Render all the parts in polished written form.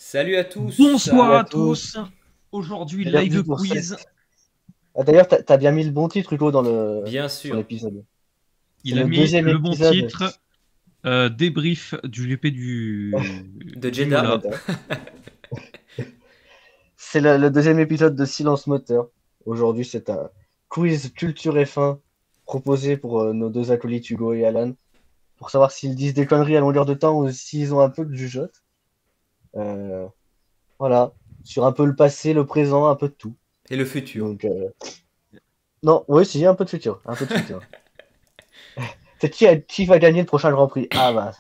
Salut à tous. Bonsoir Salut à tous. Aujourd'hui, Bienvenue live pour quiz. D'ailleurs, t'as bien mis le bon titre, Hugo, Bien sur sûr. l'épisode. C'est Il a le mis deuxième le bon épisode. titre. Débrief du GP du De du Jeddah. Mola. C'est le deuxième épisode de Silence Moteur. Aujourd'hui, c'est un quiz culture F1 proposé pour nos deux acolytes Hugo et Alan, pour savoir s'ils disent des conneries à longueur de temps ou s'ils ont un peu de jugeote. Euh, voilà, sur un peu le passé, le présent, un peu de tout. Et le futur. Donc, non, oui, si, un peu de futur, un peu de futur. C'est qui va gagner le prochain Grand Prix? Ah bah.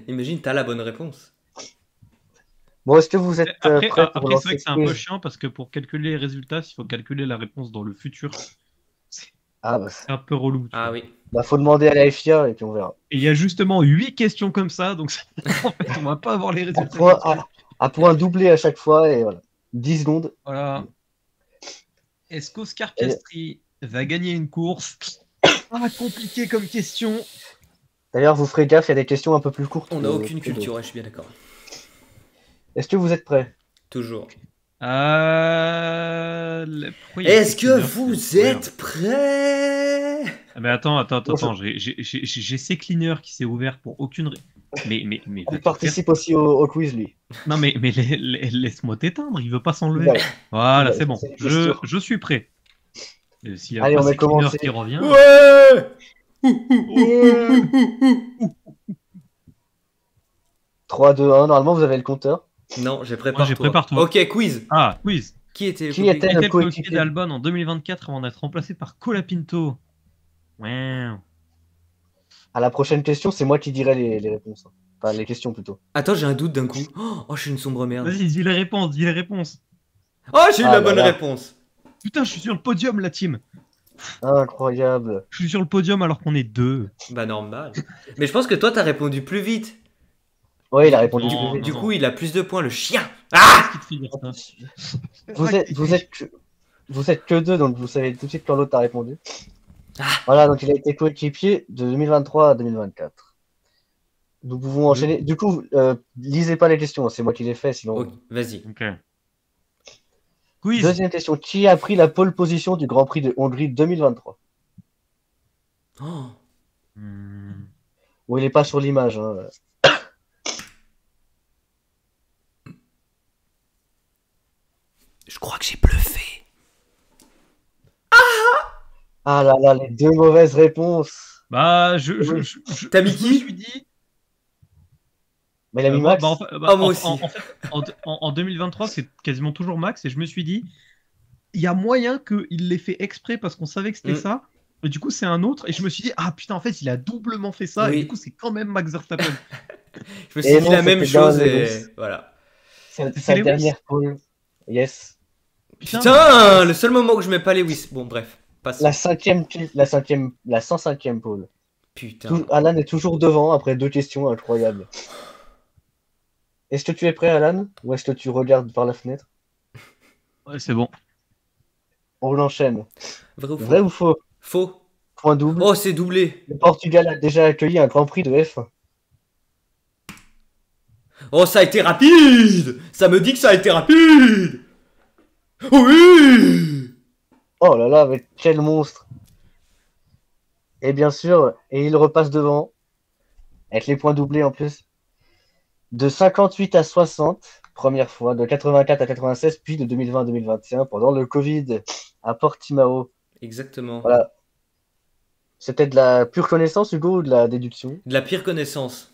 Imagine, t'as la bonne réponse. Bon, est-ce que vous êtes Après, prêts pour après c'est vrai lancer que c'est le un peu quiz? chiant parce que pour calculer les résultats, il faut calculer la réponse dans le futur. C'est Ah bah, un peu relou. Tu Ah vois. oui. bah, faut demander à la FIA et puis on verra. Et il y a justement 8 questions comme ça, donc en fait, on va pas avoir les À résultats. point, tout de suite. à point doublé à chaque fois et voilà. 10 secondes. Voilà. Est-ce qu'Oscar Et- Piastri va gagner une course? Ah, compliqué comme question. D'ailleurs, vous ferez gaffe, il y a des questions un peu plus courtes. On n'a aucune que culture, d'autres. ouais, je suis bien d'accord. Est-ce que vous êtes prêts? Toujours. Pourquoi il y a Est-ce écrit que Cleaner qui vous vient de êtes prêts? Ah, mais attends, Bon, j'ai C-Cleaner qui s'est ouvert pour aucune mais il va te faire- participe aussi au quiz, lui. Non mais laisse-moi t'éteindre, il veut pas s'enlever. Voilà. Voilà, Voilà, c'est bon. c'est une question. Je suis prêt. Et s'il y a Allez, pas on va C-Cleaner commencer. qui revient. Ouais. 3, 2, 1. Normalement, vous avez le compteur. Non, j'ai Moi, préparé. j'ai prépare-toi. Ok, quiz. Ah, quiz. Qui était le Qui copilote était Quel le était le coéquipier coéquipier? d'Albon en 2024 avant d'être remplacé par Colapinto? Wow. À la prochaine question, c'est moi qui dirai les réponses. Enfin, les questions plutôt. Attends, j'ai un doute d'un coup. Oh, je suis une sombre merde. Vas-y, dis les réponses, dis les réponses. Oh, j'ai eu Ah la là bonne là. réponse. Putain, je suis sur le podium, la team. Incroyable. Je suis sur le podium alors qu'on est deux. Bah normal. Mais je pense que toi, t'as répondu plus vite. Ouais, il a répondu. Non, plus Du vite. coup, il a plus de points, le chien. Ah! Qu'est-ce qui te fait dire ça? Vous êtes que deux, donc vous savez tout de suite quand l'autre a répondu. Ah. Voilà, donc il a été coéquipier de 2023 à 2024. Nous pouvons enchaîner. Du coup, lisez pas les questions, c'est moi qui les fais, sinon. Ok, vas-y. Ok. Quiz. Deuxième question. Qui a pris la pole position du Grand Prix de Hongrie 2023? Oh. Hmm. Bon, il est pas sur l'image. Hein. Je crois que j'ai bluffé. Ah là là, les deux mauvaises réponses. Bah, T'as mis je me qui? suis dit. Mais il a mis Max. Moi aussi. En fait, en 2023, c'est quasiment toujours Max, et je me suis dit, il y a moyen qu'il l'ait fait exprès parce qu'on savait que c'était Mm. ça. Et du coup, c'est un autre. Et je me suis dit, ah putain, en fait, il a doublement fait ça. Oui. Et du coup, c'est quand même Max Verstappen. Je me suis Et dit non, la même c'était bien chose Lewis. et voilà. C'est C'est sa Lewis. dernière pole. Yes. Putain, le seul moment où je mets pas Lewis. Bon, bref, passe. La 105e pole. Putain. Alan est toujours devant après deux questions incroyables. Est-ce que tu es prêt, Alan? Ou est-ce que tu regardes par la fenêtre? Ouais, c'est bon. On l'enchaîne. Vrai ou faux? Vrai ou faux? Faux. Point double. Oh, c'est doublé. Le Portugal a déjà accueilli un Grand Prix de F1. Oh, ça a été rapide. Ça me dit que ça a été rapide. Oui. Oh là là, mais quel monstre! Et bien sûr, et il repasse devant, avec les points doublés en plus. De 58 à 60, première fois, de 84 à 96, puis de 2020 à 2021, pendant le Covid, à Portimao. Exactement. Voilà. C'était de la pure connaissance, Hugo, ou de la déduction? De la pire connaissance.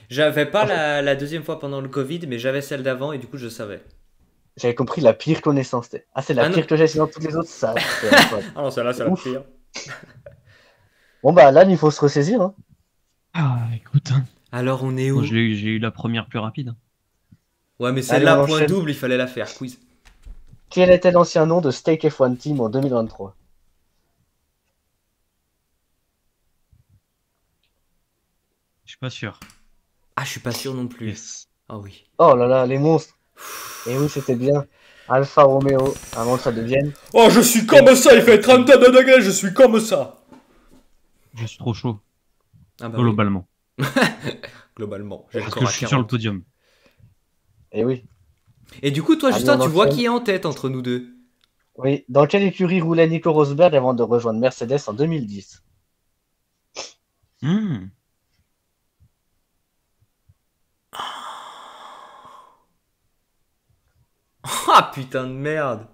J'avais pas la deuxième fois pendant le Covid, mais j'avais celle d'avant et du coup je savais. J'avais compris la pire connaissance. Ah, c'est la Ah non. pire que j'ai, sinon toutes les autres, ça. c'est incroyable. Ah non, celle-là, c'est la Ouf. pire. Bon, bah là, il faut se ressaisir. Hein. Ah, écoute. Alors on est où? Moi, j'ai eu la première plus rapide. Ouais, mais Allez, celle-là, on point enchaîne. double, il fallait la faire. Quiz. Quel était l'ancien nom de Stake F1 Team en 2023? Je suis pas sûr. Ah, je suis pas sûr non plus. Yes. Ah oui. Oh là là, les monstres! Et oui, c'était bien. Alfa Romeo, avant que ça devienne. Oh, je suis comme ça, il fait 32 degrés, je suis comme ça. Je suis trop chaud, Ah bah oui. globalement. Globalement, j'ai le Parce corps que à je suis sur le 40. podium. Et oui. Et du coup, toi, Allez, Justin, on tu vois enchaîne. qui est en tête entre nous deux? Oui. Dans quelle écurie roulait Nico Rosberg avant de rejoindre Mercedes en 2010? Hmm. Ah putain de merde.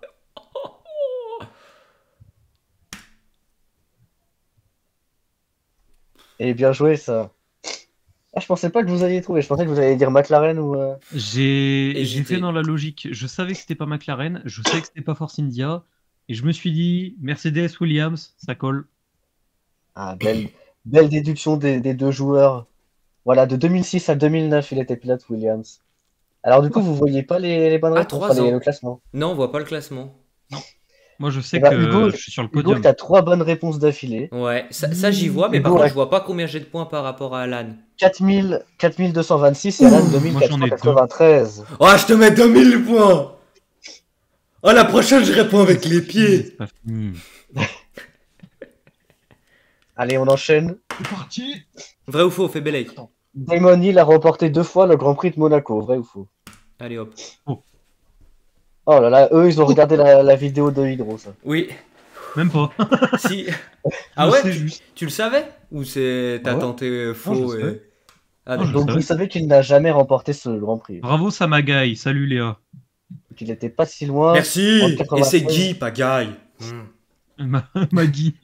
Et bien joué, ça. Ah, je pensais pas que vous alliez trouver. Je pensais que vous alliez dire McLaren ou. J'ai fait Hésité. dans la logique. Je savais que c'était pas McLaren, je savais que c'était pas Force India, et je me suis dit Mercedes Williams, ça colle. Ah, belle déduction des deux joueurs. Voilà, de 2006 à 2009, il était pilote Williams. Alors, du coup, Ouah. vous voyez pas les bonnes Ah, réponses, enfin, 3 le ans. classement. Non, on voit pas le classement. Non. Moi, je Et sais bah, que je suis sur le Hugo, podium. t'as 3 bonnes réponses d'affilée. Ouais, ça j'y vois, mais par Hugo contre, a je vois pas combien j'ai de points par rapport à Alan. 4226 et Alan Moi, j'en ai deux. 2493. Oh, je te mets 2000 points. Oh, la prochaine, je réponds avec les C'est pieds. pas fini. Allez, on enchaîne. C'est parti. Vrai ou faux, fait Bellec. Damon Hill a remporté 2 fois le Grand Prix de Monaco, vrai ou faux? Allez hop. Oh là là, eux, ils ont regardé la vidéo de Hydro, ça. Oui, Même pas. si. Je Ah le ouais, sais juste. tu le savais? Ou c'est Ah t'as ouais tenté Non, faux je et... savais. Ah Non, je d'accord. Donc, savais. vous savez qu'il n'a jamais remporté ce Grand Prix. Bravo Samagaï, salut Léa. Qu'il n'était pas si loin. En Merci. Et c'est 96. Guy, pas Guy. Maggie.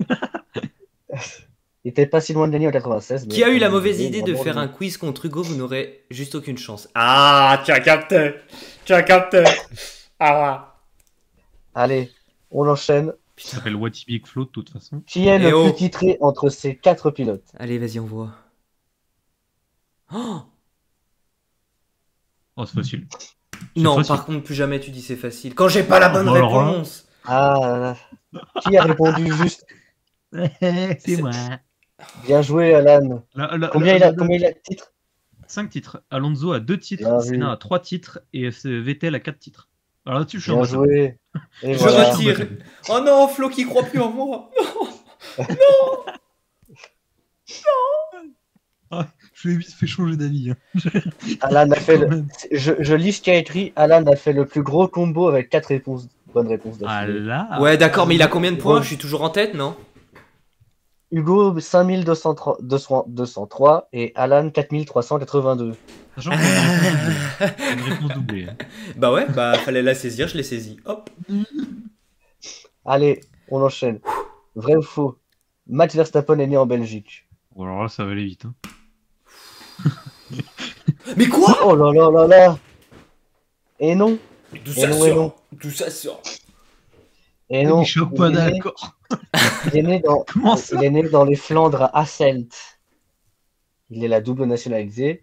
Il était pas si loin de gagner en 96. Qui a eu comme la vous mauvaise disiez, idée de vraiment, faire un quiz contre Hugo? Vous n'aurez juste aucune chance. Ah, tu as capté. Tu as capté. Ah. Allez, on enchaîne. Il s'appelle What Big Flow de toute façon. Qui est Eh le oh. plus titré entre ces 4 pilotes? Allez, vas-y, on voit. Oh Oh, c'est facile. C'est non, facile. par contre, plus jamais tu dis c'est facile. Quand j'ai pas la bonne bah alors là. réponse. Ah, qui a répondu juste? C'est moi. Bien joué, Alan. Combien il a de titres? 5 titres. Alonso a 2 titres, Bien vu. Senna a 3 titres et Vettel a 4 titres. Alors là-dessus, je suis Bien imbattable. joué. Et Je voilà. retire. Oh non, Flo qui croit plus en moi. Je lui ai vite fait changer d'avis. Alan a fait Quand même. je lis ce qui a écrit. Alan a fait le plus gros combo avec 4 bonnes réponses Ah d'affilée. là. Ouais, d'accord, mais il a combien de points? Bon. Je suis toujours en tête, non? Hugo 5203 et Alan 4382. Sachant qu'il y a une réponse doublée. Bah ouais, bah fallait la saisir, je l'ai saisie. Hop. Allez, on enchaîne. Vrai ou faux? Max Verstappen est né en Belgique. Bon, alors là, ça va aller vite. Hein. Mais quoi? Oh là là là là! Et non, D'où Et ça non, et non. sort? D'où ça sort? et non. Il choque pas d'accord. Il est né dans, Comment ça? il est né dans les Flandres à Hasselt. Il est la double nationalité.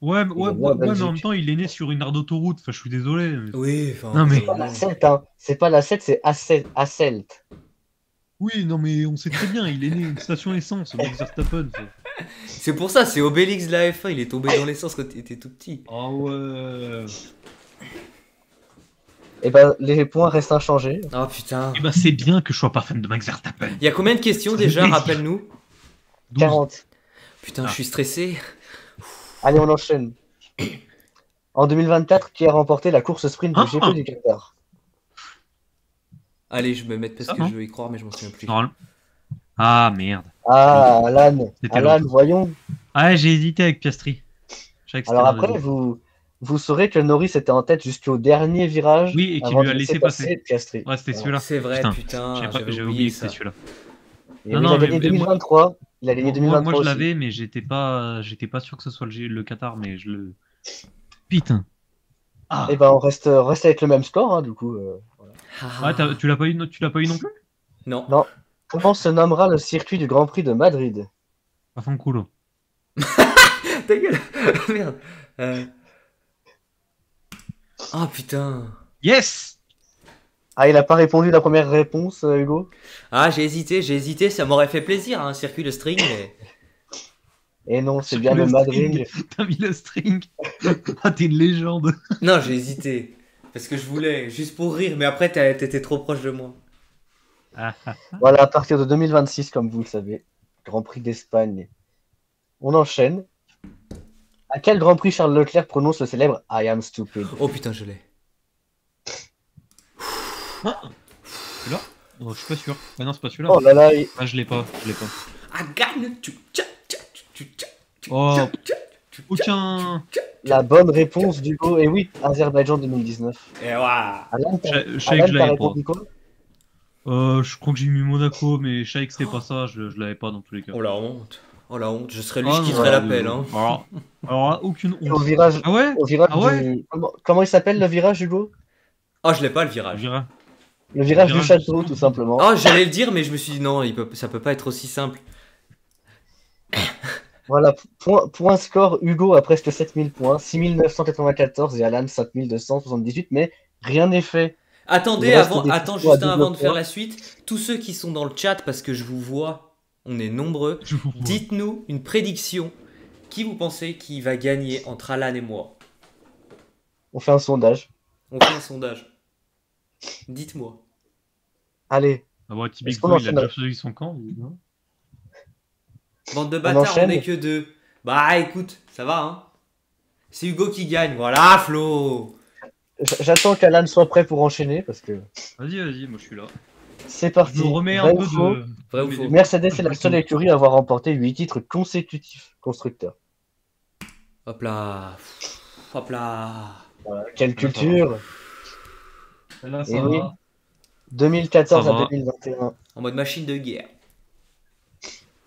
Ouais, Il est né en mais en Belgique. même temps, il est né sur une aire d'autoroute. Enfin, je suis désolé. Mais... Oui, enfin. Non, mais- C'est pas la 7, hein. C'est pas la 7, c'est Hasselt. Oui, non, mais on sait très bien, il est né une station essence, Max Verstappen. C'est pour ça, c'est Obélix de la F1, il est tombé dans l'essence quand il était tout petit. Ah ouais. Et ben, les points restent inchangés. Oh putain. Eh ben, c'est bien que je sois pas fan de Max Verstappen. Il y a combien de questions déjà, rappelle-nous? 12. 40. Putain, Ah. je suis stressé. Allez, on enchaîne. En 2024, qui a remporté la course sprint du Ah. GP du Qatar? Allez, je me mets parce Ça, que non je veux y croire, mais je m'en souviens plus. Normal. Ah merde. Ah, Alan. C'était Alan, l'autre. voyons. Ah, j'ai hésité avec Piastri. Je savais que c'était Alors l'un des après, deux. vous saurez que Norris était en tête jusqu'au dernier virage. Oui, et qu'il avant lui a de laissé passer. Piastri. Ouais, c'était Voilà. celui-là. C'est vrai, Putain. putain, J'avais j'avais oublié que ça. c'était celui-là. Et Non, oui, non, il a gagné mais moi- 2023. Il a gagné 2023 Moi, je aussi. l'avais, mais j'étais pas sûr que ce soit le Qatar, mais je le. Putain. Ah. Et ben, on reste avec le même score, hein, du coup. Voilà. Ouais, tu l'as pas eu non plus? Non. Non. Comment se nommera le circuit du Grand Prix de Madrid? Pas fanculo. Ta gueule. Merde. Oh putain. Yes. Ah, il a pas répondu à la première réponse, Hugo? Ah, j'ai hésité, ça m'aurait fait plaisir, un circuit de string, mais... Et non, c'est Sur bien le Madrid. string. T'as mis le string. Ah, t'es une légende. Non, j'ai hésité. Parce que je voulais, juste pour rire, mais après t'étais trop proche de moi. Ah, ah. Voilà, à partir de 2026, comme vous le savez, Grand Prix d'Espagne. On enchaîne. À quel Grand Prix Charles Leclerc prononce le célèbre I am stupid? Oh putain, je l'ai. Celui-là oh, je suis pas sûr. Ah non, c'est pas celui-là. Oh là là, Ah, je l'ai pas. Je l'ai pas. Ah, gagne. Oh, aucun. la bonne réponse d'Hugo. Et oui, Azerbaïdjan 2019. Et waouh. Alan, Je savais Alan, que je t'as l'avais pas. répondu quoi? Je crois que j'ai mis Monaco, mais je savais que c'était pas ça. Je l'avais pas dans tous les cas. Oh la honte. Oh la honte. Je serais lui, Ah, je non, quitterais l'appel. Hein. Alors là, aucune Et au honte. virage, Ah ouais au virage Ah ouais du... Comment il s'appelle le virage, Hugo? Oh, je l'ai pas le Je virage. dirais. Le virage Le du virage château, du- tout simplement. Oh, j'allais le dire, mais je me suis dit non, ça peut pas être aussi simple. Voilà, point score, Hugo a presque 7000 points, 6994 et Alan 5278, mais rien n'est fait. Attendez, Il reste avant, des attends, questions à Justin, double avant de faire point. la suite, tous ceux qui sont dans le chat, parce que je vous vois, on est nombreux, Je vous vois. dites-nous une prédiction. Qui vous pensez qui va gagner entre Alan et moi? On fait un sondage. On fait un sondage. Dites-moi. Allez, Ah ouais, Est-ce typiquement, qu'on il a enchaîne déjà choisi son camp. Non Bande de bâtards, on enchaîne est que deux. Bah écoute, ça va, hein. C'est Hugo qui gagne, voilà, Flo. j'attends qu'Alan soit prêt pour enchaîner, parce que Vas-y, moi je suis là. c'est Je parti. me remets Vrai un ou peu faux de. Vrai ou faux? Mercedes est la seule écurie à avoir remporté 8 titres consécutifs constructeurs. Hop là. Hop là. Voilà, quelle Ça va. culture! Là, Et oui. va. 2014 Ça à va. 2021. En mode machine de guerre.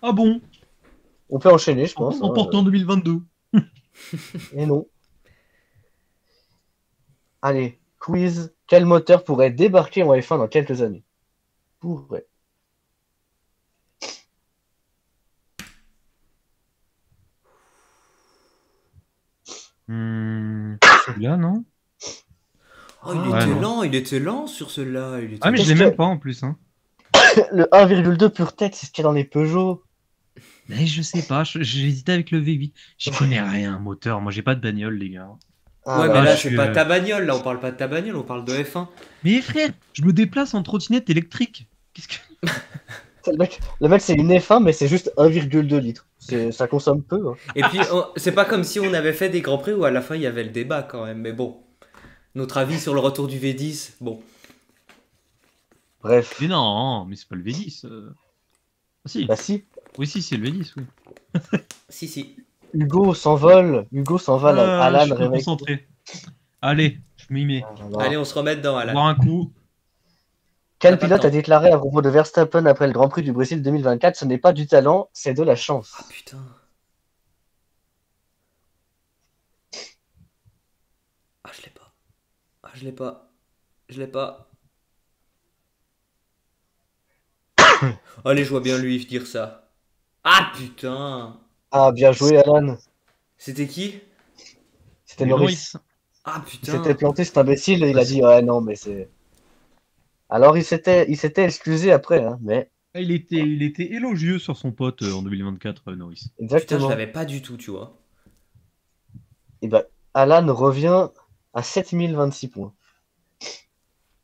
Ah bon On peut enchaîner, je On pense. emporte en 2022. Et non. Allez, quiz. Quel moteur pourrait débarquer en F1 dans quelques années? Pourrait. Celui-là, non Oh, il Ouais, était non. lent, il était lent sur celui-là. Il était Ah, mais je Qu'est-ce l'ai que- même pas en plus. Hein. Le 1,2 pure tête, c'est ce qu'il y a dans les Peugeot. Mais je sais pas, j'ai hésité avec le V8. J'y connais rien, moteur. Moi, j'ai pas de bagnole, les gars. Ah, Ouais, là, mais là, je c'est suis, pas ta bagnole. Là, on parle pas de ta bagnole, on parle de F1. Mais frère, je me déplace en trottinette électrique. Qu'est-ce que. le mec, c'est une F1, mais c'est juste 1,2 litres. Ça consomme peu. Hein. Et puis, c'est pas comme si on avait fait des grands prix où à la fin il y avait le débat quand même. Mais bon, notre avis sur le retour du V10, bon. Bref. Mais non, mais c'est pas le V10. Ah, si. Bah si, Oui, si, c'est le V10, oui. Si, si. Hugo s'envole. Hugo s'envole. Je Alan suis pas réveille. concentré. Allez, je m'y mets. Voilà. Allez, on se remet dedans, Alan. Boire un coup. Quel T'as pas pilote le a temps. déclaré à propos de Verstappen après le Grand Prix du Brésil 2024? Ce n'est pas du talent, c'est de la chance. Ah putain. Ah, je l'ai pas. Ah, je l'ai pas. Je l'ai pas. Allez, je vois bien lui dire ça. Ah putain. Ah, bien joué, Alan. C'était qui? C'était Mais Norris. Ah Il putain. s'était planté, cet imbécile, et il a dit ouais, non, mais c'est. Alors, il s'était excusé après, hein, mais Ah, il était élogieux sur son pote en 2024, Norris. Putain, je exactement. l'avais pas du tout, tu vois. Et ben, Alan revient à 7026 points.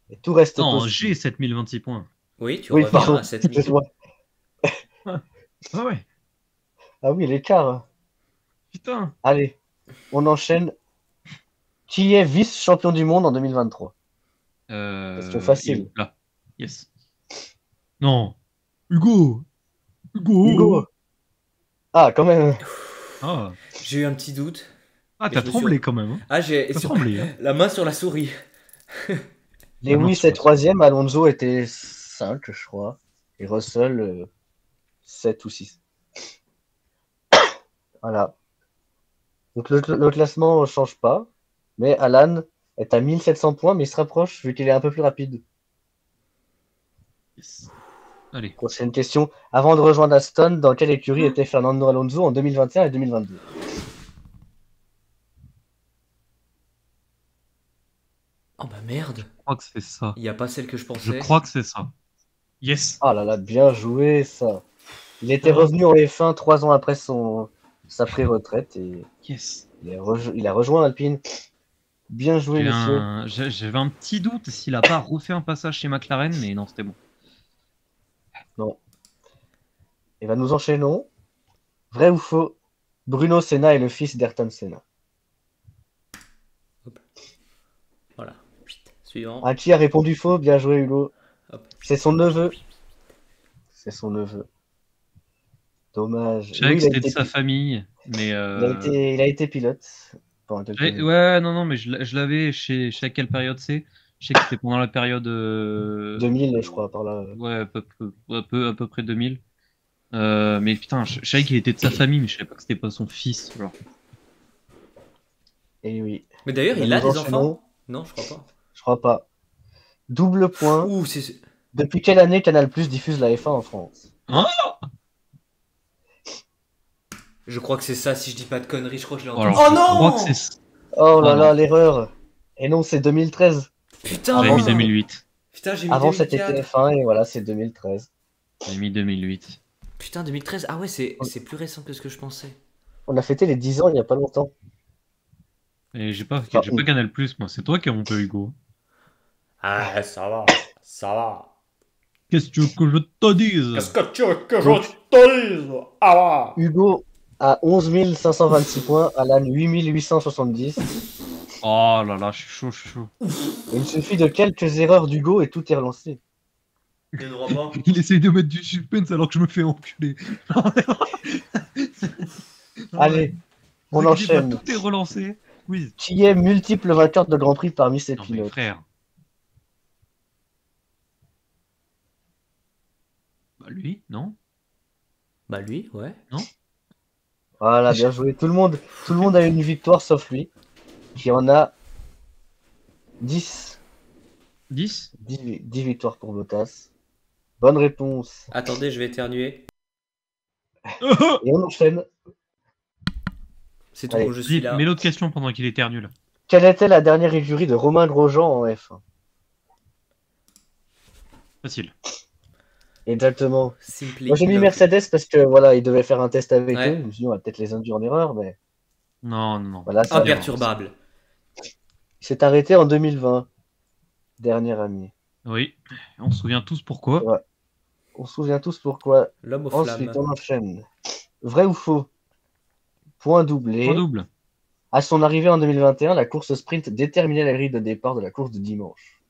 Et tout reste Non, possible. j'ai 7026 points. Oui, tu Oui, reviens pardon, à 7000. excuse-moi. Ah ouais, Ah oui, l'écart. Hein. putain. Allez, on enchaîne. Qui est vice-champion du monde en 2023? Question facile. il est là. Yes. Non. Hugo. Hugo. Ah, quand même. Ah, J'ai eu un petit doute. ah Et t'as je me tremblé suis- quand même. Hein. Ah, j'ai T'as tremblé. Hein. la main sur la souris. Lewis est troisième, Alonso était 5, je crois. Et Russell, 7 ou 6. Voilà. Donc le classement ne change pas. Mais Alan est à 1700 points, mais il se rapproche vu qu'il est un peu plus rapide. Yes. Allez. Prochaine question. Avant de rejoindre Aston, dans quelle écurie était Fernando Alonso en 2021 et 2022? Oh bah merde. Je crois que c'est ça. Il y a pas celle que je Je pensais. crois que c'est ça. Yes. Ah là là, bien joué ça. Il était revenu en F1 3 ans après sa pré-retraite et Yes. il a rejoint Alpine. Bien joué, monsieur. J'avais un petit doute s'il a pas refait un passage chez McLaren, mais non, c'était bon. Et ben nous enchaînons. Vrai ou faux? Bruno Senna est le fils d'Ayrton Senna. Voilà. Suivant. À qui a répondu faux? Bien joué, Hugo. Hop. C'est son neveu. C'est son neveu. Dommage. Je savais Oui, que c'était de sa famille, mais. il a été pilote. Pendant quelques années. Ouais, non, mais je l'avais chez à quelle période c'est? Je sais que c'était pendant la période. 2000, je crois, par là. Ouais, à peu près 2000. Mais putain, je savais qu'il était de sa famille, mais je savais pas que c'était pas son fils. Genre. Et oui. Mais d'ailleurs, il Nous a des enchaînons. enfants? Non, je crois pas. Je crois pas. Double point. Ouh, c'est. Depuis quelle année Canal+ diffuse la F1 en France? Je crois que c'est ça, si je dis pas de conneries, je crois que je l'ai Alors, entendu. je crois que c'est. Oh là Oh là, non. l'erreur. Et non, c'est 2013. Putain, J'avais mis 2008. Putain, j'ai mis Avant, c'était 2004. TF1 et voilà, c'est 2013. J'avais mis 2008. Putain, 2013. Ah ouais, c'est plus récent que ce que je pensais. On a fêté les 10 ans il y a pas longtemps. Et j'ai pas Ah, Canal+, moi. C'est toi qui as honte, Hugo. Ah, ça va. Ça va. Qu'est-ce que tu veux que je te dise? Qu'est-ce que tu veux que je te dise? Ah va. Hugo a 11 526 points, Alan 8 870. Oh là là, je suis chaud. Il suffit de quelques erreurs d'Hugo et tout est relancé. Il ne pas. Il essaye de mettre du suspense alors que je me fais enculer. Allez, on Vous inquiétez pas, enchaîne. Tout est relancé. Oui. Qui est multiple vainqueur de Grand Prix parmi ses Non mais pilotes? frère. Bah lui, non? Bah lui, ouais. Voilà, bien joué. Tout le monde a une victoire sauf lui, qui en a 10. 10? 10 victoires pour Bottas. Bonne réponse. Attendez, je vais éternuer. Et on enchaîne. C'est tout Allez, bon, je suis là. Mets l'autre question pendant qu'il éternue là. Quelle était la dernière écurie de Romain Grosjean en F1? Facile. Exactement. Simply Moi j'ai mis love. Mercedes parce que voilà, il devait faire un test avec Ouais. eux. Je me suis dit, on va peut-être les induire en erreur, mais Non. voilà, ça Imperturbable. il s'est arrêté en 2020. Dernière année. Oui. On se souvient tous pourquoi. Ouais. On se souvient tous pourquoi. L'homme aux Ensuite, flammes. on enchaîne. Vrai ou faux? Point doublé. Point double. À son arrivée en 2021, la course sprint déterminait la grille de départ de la course de dimanche.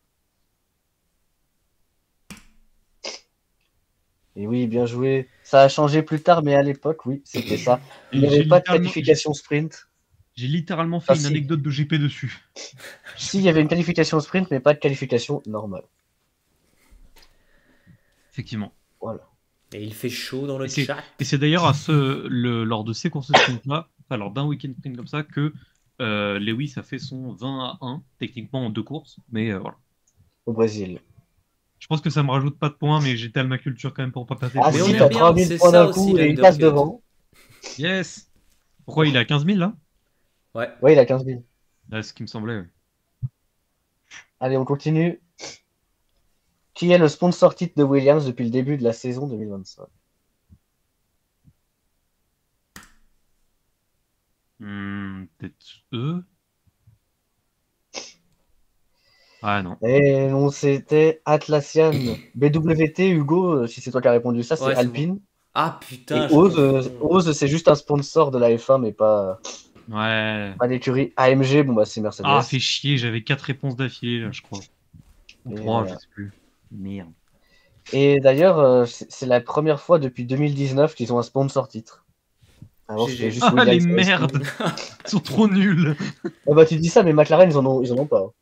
Et oui, bien joué. Ça a changé plus tard, mais à l'époque, oui, c'était ça. Il n'y J'ai avait pas de littéralement- qualification sprint. J'ai littéralement fait Ah, une si. anecdote de GP dessus. Si, il y avait une qualification sprint, mais pas de qualification normale. Effectivement. Voilà. Et il fait chaud dans le Et c'est- chat. Et c'est d'ailleurs lors de ces courses sprint-là, enfin lors d'un week-end sprint comme ça, que Lewis a fait son 20-1, techniquement en 2 courses. Mais voilà. Au Brésil. Je pense que ça me rajoute pas de points, mais j'étale ma culture quand même pour pas passer. Ah Mais on si, aime t'as bien, 3000 c'est points ça d'un aussi, coup et il l'undercut. passe devant. Yes! Pourquoi il est à 15 000 là? Ouais. Ouais, il a 15 000. C'est ce qui me semblait. Ouais. Allez, on continue. Qui est le sponsor titre de Williams depuis le début de la saison 2025? Peut-être eux? Ah non. Et non, c'était Atlassian. BWT, Hugo, si c'est toi qui as répondu ça, c'est Ouais, c'est Alpine. Ah putain. Et je confonds. Ose, c'est juste un sponsor de la F1, mais pas Ouais. l'écurie. AMG, bon bah c'est Mercedes. Ah, fait chier, j'avais 4 réponses d'affilée là, je crois. Ou Et 3, voilà. je sais plus. Merde. Et d'ailleurs, c'est la première fois depuis 2019 qu'ils ont un sponsor titre. Avant, GG. c'était juste Ah, les Williams. merdes! Ils sont trop nuls! Ah bah tu dis ça, mais McLaren, ils en ont pas.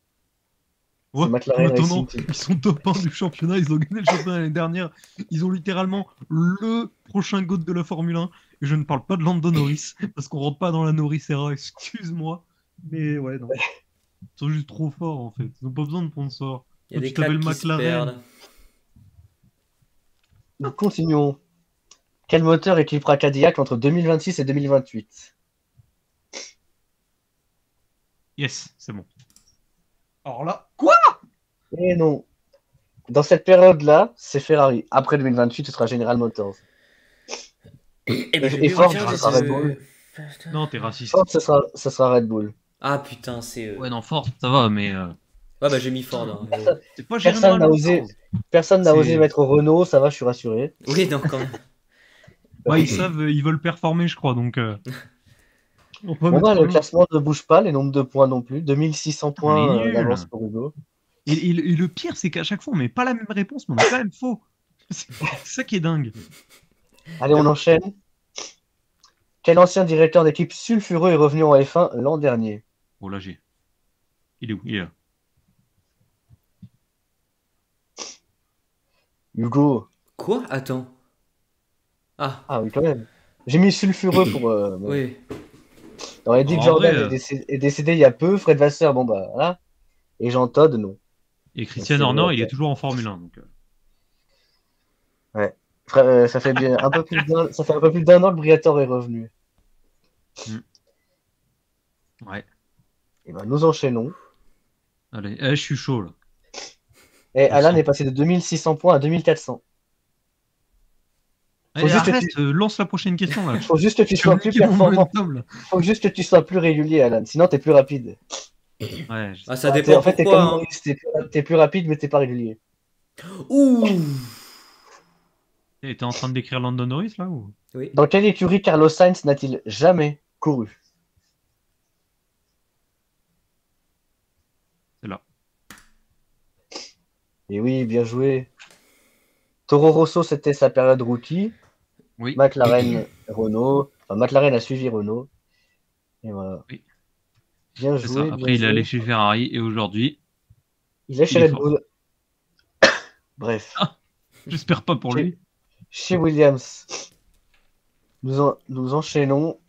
Ouais, McLaren étonnant, Racing Team. ils sont top 1 du championnat, ils ont gagné le championnat l'année dernière. Ils ont littéralement le prochain GOAT de la Formule 1. Et je ne parle pas de Lando Norris, parce qu'on rentre pas dans la Norris era, excuse-moi. Mais ouais, non. Ils sont juste trop forts en fait. Ils n'ont pas besoin de sponsors. Il y a Toi, des tu t'appelles claques qui se McLaren. perdent. Nous continuons. Quel moteur équipera Cadillac entre 2026 et 2028? Yes, c'est bon. Alors là, quoi? Et non. Dans cette période-là, c'est Ferrari. Après 2028, ce sera General Motors. Et ben, j'ai Et mis Ford, aucun ça des sera deux. Red Bull. Non, t'es raciste. Ford, ce sera Red Bull. Ah putain, c'est. Ouais, non, Ford, ça va, mais. Ouais, bah j'ai mis Ford. Hein. C'est pas Personne General n'a Motors. osé. Personne n'a C'est- osé mettre Renault, ça va, je suis rassuré. Oui, non, quand même. Ouais, ils savent, ils veulent performer, je crois, donc. On va Bon, mettre bah, le un- classement ne bouge pas, les nombres de points non plus. 2600 On est points nul. d'avance pour Hugo. Et le pire, c'est qu'à chaque fois, on met pas la même réponse, mais on est quand même faux. C'est ça qui est dingue. Allez, on enchaîne. Quel ancien directeur d'équipe sulfureux est revenu en F1 l'an dernier? Oh là, j'ai. Il est où? Il est là. Hugo. Quoi? Attends. Ah, Ah oui, quand même. J'ai mis sulfureux pour. Mais- oui. J'aurais dit que En Jordan vrai, est décédé il y a peu. Fred Vasseur, bon bah voilà. Et Jean Todt, non. Et Christian C'est Horner, vrai, il est ouais. toujours en Formule 1. Donc, Ça fait bien un peu plus ça fait un peu plus d'un an que Briatore est revenu. ouais. Et ben nous enchaînons. Allez, je suis chaud là. Et Je Alan sens. est passé de 2600 points à 2400. Allez, juste que arrête, lance la prochaine question là. Faut juste que tu Tu sois vas plus niquer mon performant. momentum, là. Faut juste que tu sois plus régulier, Alan. Sinon, t'es plus rapide. Ouais, Ah, ça T'es- dépend en fait, t'es pourquoi. comme Hein. Maurice, t'es plus rapide, mais t'es pas régulier. Ouh. Et t'es en train de décrire Lando Norris là ou? Oui. Dans quelle écurie Carlos Sainz n'a-t-il jamais couru? C'est là. Et oui, bien joué. Toro Rosso, c'était sa période rookie. Oui. McLaren, Renault. Enfin, McLaren a suivi Renault. Et voilà. Oui. Bien C'est ça. joué. Après, bien il est allé joué. chez Ferrari et aujourd'hui, Il est chez il est Red fort. Bull. Bref. j'espère pas pour Chez- lui. Chez Williams. Nous enchaînons.